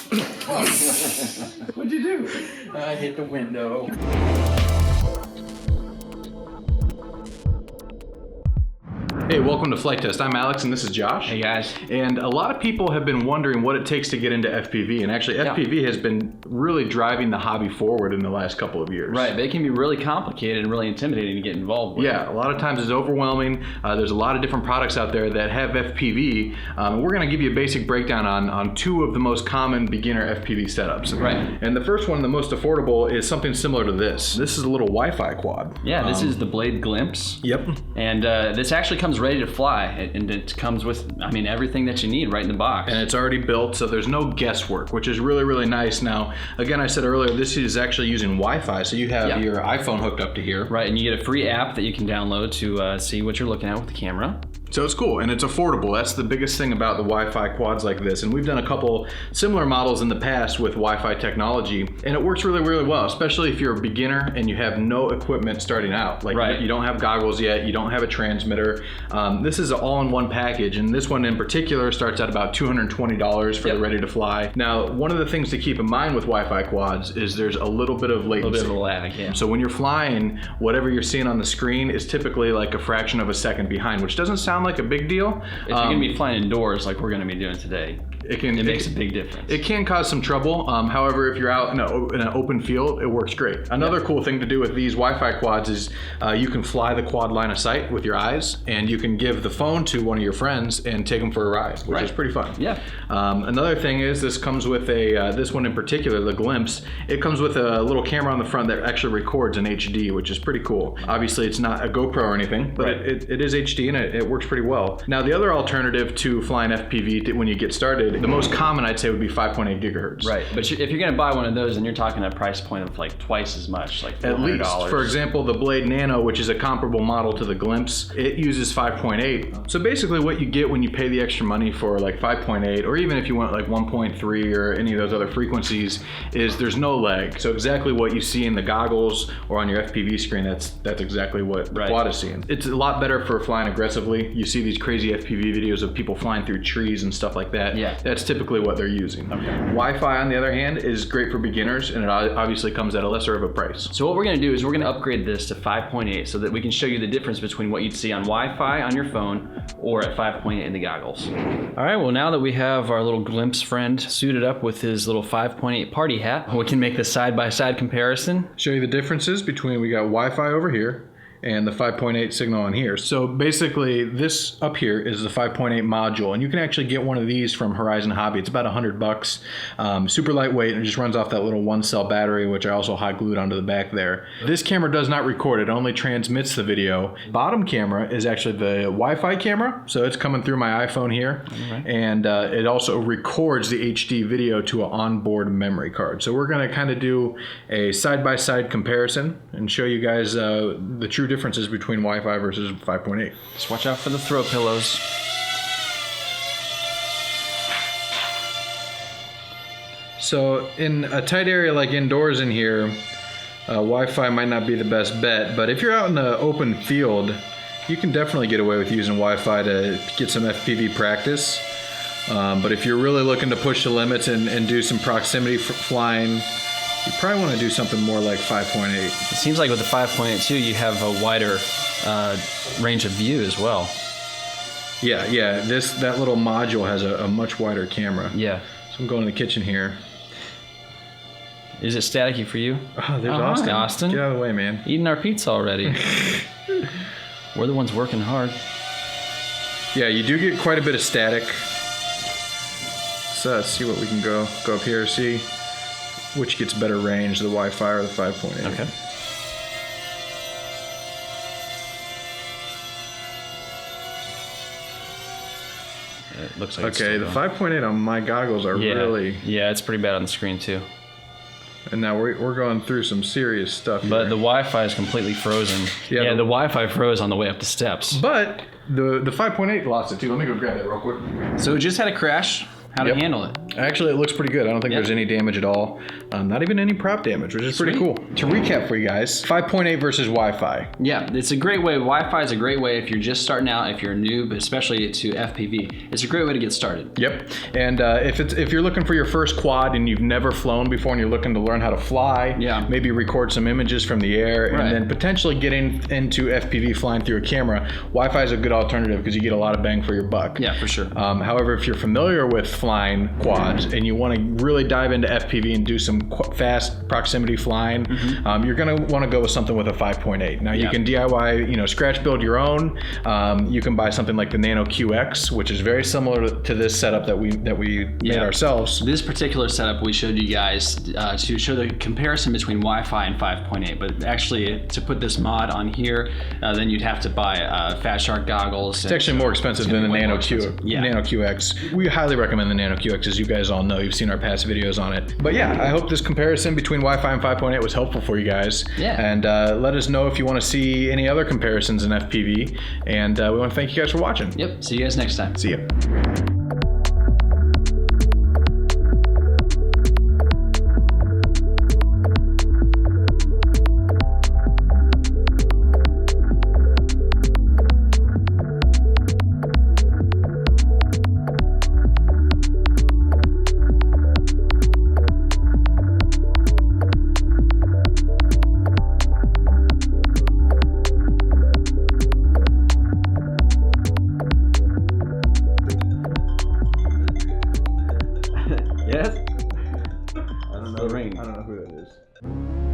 What'd you do? I hit the window. Hey, welcome to Flight Test. I'm Alex and this is Josh. Hey guys. And a lot of people have been wondering what it takes to get into FPV, and actually FPV has been really driving the hobby forward in the last couple of years. Right, but it can be really complicated and really intimidating to get involved with. Yeah, a lot of times it's overwhelming. There's a lot of different products out there that have FPV. We're going to give you a basic breakdown on two of the most common beginner FPV setups. Right. And the first one, the most affordable, is something similar to this. This is a little Wi-Fi quad. Yeah, this is the Blade Glimpse. Yep. And this actually comes ready to fly, and it comes with, I mean, everything that you need right in the box. And it's already built, so there's no guesswork, which is really, really nice. Now, again, I said earlier, this is actually using Wi-Fi, so you have your iPhone hooked up to here. Right, and you get a free app that you can download to see what you're looking at with the camera. So it's cool, and it's affordable. That's the biggest thing about the Wi-Fi quads like this. And we've done a couple similar models in the past with Wi-Fi technology, and it works really, really well, especially if you're a beginner and you have no equipment starting out. Like you don't have goggles yet, you don't have a transmitter. This is an all-in-one package, and this one in particular starts at about $220 for the ready to fly. Now, one of the things to keep in mind with Wi-Fi quads is there's a little bit of latency. A little bit of a lag, yeah. So when you're flying, whatever you're seeing on the screen is typically like a fraction of a second behind, which doesn't sound like a big deal. If you're gonna be flying indoors like we're gonna be doing today, it makes a big difference. It can cause some trouble. However, if you're out in an open field, it works great. Another cool thing to do with these Wi-Fi quads is you can fly the quad line of sight with your eyes, and you can give the phone to one of your friends and take them for a ride, which is pretty fun. Yeah. Another thing is this comes with this one in particular, the Glimpse. It comes with a little camera on the front that actually records in HD, which is pretty cool. Obviously, it's not a GoPro or anything, but it is HD and it works pretty well. Now, the other alternative to flying FPV when you get started, the most common I'd say would be 5.8 gigahertz. Right, but if you're gonna buy one of those, then you're talking a price point of like twice as much, like $400. At least. For example, the Blade Nano, which is a comparable model to the Glimpse, it uses 5.8. So basically what you get when you pay the extra money for like 5.8, or even if you want like 1.3 or any of those other frequencies, is there's no lag. So exactly what you see in the goggles or on your FPV screen, that's exactly what the quad is seeing. It's a lot better for flying aggressively. You see these crazy FPV videos of people flying through trees and stuff like that. Yeah. That's typically what they're using. Okay. Wi-Fi, on the other hand, is great for beginners, and it obviously comes at a lesser of a price. So what we're gonna do is we're gonna upgrade this to 5.8 so that we can show you the difference between what you'd see on Wi-Fi on your phone or at 5.8 in the goggles. All right, well, now that we have our little Glimpse friend suited up with his little 5.8 party hat, we can make the side-by-side comparison. Show you the differences between, we got Wi-Fi over here and the 5.8 signal on here. So basically this up here is the 5.8 module, and you can actually get one of these from Horizon Hobby. It's about $100. Super lightweight, and it just runs off that little 1-cell battery, which I also hot glued onto the back there. This camera does not record, it only transmits the video. Bottom camera is actually the Wi-Fi camera, so it's coming through my iPhone here, and it also records the HD video to an onboard memory card. So we're gonna kind of do a side-by-side comparison and show you guys the true differences between Wi-Fi versus 5.8. Just watch out for the throw pillows. So in a tight area like indoors in here, Wi-Fi might not be the best bet, but if you're out in the open field, you can definitely get away with using Wi-Fi to get some FPV practice. But if you're really looking to push the limits and do some proximity flying, you probably want to do something more like 5.8. It seems like with the 5.8 you have a wider range of view as well. Yeah, that little module has a much wider camera. Yeah. So I'm going to the kitchen here. Is it staticky for you? Oh, there's Austin. Hi, Austin. Get out of the way, man. Eating our pizza already. We're the ones working hard. Yeah, you do get quite a bit of static. So let's see what we can go up here, see which gets better range, the Wi-Fi or the 5.8. Okay. It looks like okay, the 5.8 on my goggles are really... Yeah, it's pretty bad on the screen too. And now we're going through some serious stuff here. But the Wi-Fi is completely frozen. Yeah, the Wi-Fi froze on the way up the steps. But the 5.8 lost it too. Let me go grab that real quick. So it just had a crash. How to handle it? Actually, it looks pretty good. I don't think there's any damage at all. Not even any prop damage, which is pretty cool. to recap for you guys, 5.8 versus Wi-Fi. Yeah, it's a great way. Wi-Fi is a great way if you're just starting out, if you're a noob, especially to FPV. It's a great way to get started. Yep. And if you're looking for your first quad and you've never flown before and you're looking to learn how to fly, maybe record some images from the air, and then potentially get into FPV flying through a camera, Wi-Fi is a good alternative because you get a lot of bang for your buck. Yeah, for sure. However, if you're familiar with flying quads and you want to really dive into FPV and do some fast proximity flying, you're going to want to go with something with a 5.8. Now you can DIY, scratch build your own. You can buy something like the Nano QX, which is very similar to this setup that we made ourselves. This particular setup we showed you guys to show the comparison between Wi-Fi and 5.8, but actually to put this mod on here, then you'd have to buy Fat Shark goggles. It's actually more expensive than the Nano QX. We highly recommend the Nano QX, as you guys all know. You've seen our past videos on it. But yeah, I hope this comparison between Wi-Fi and 5.8 was helpful for you guys. Yeah. And let us know if you want to see any other comparisons in FPV. And we want to thank you guys for watching. Yep. See you guys next time. See ya. Yes? I don't know who that is.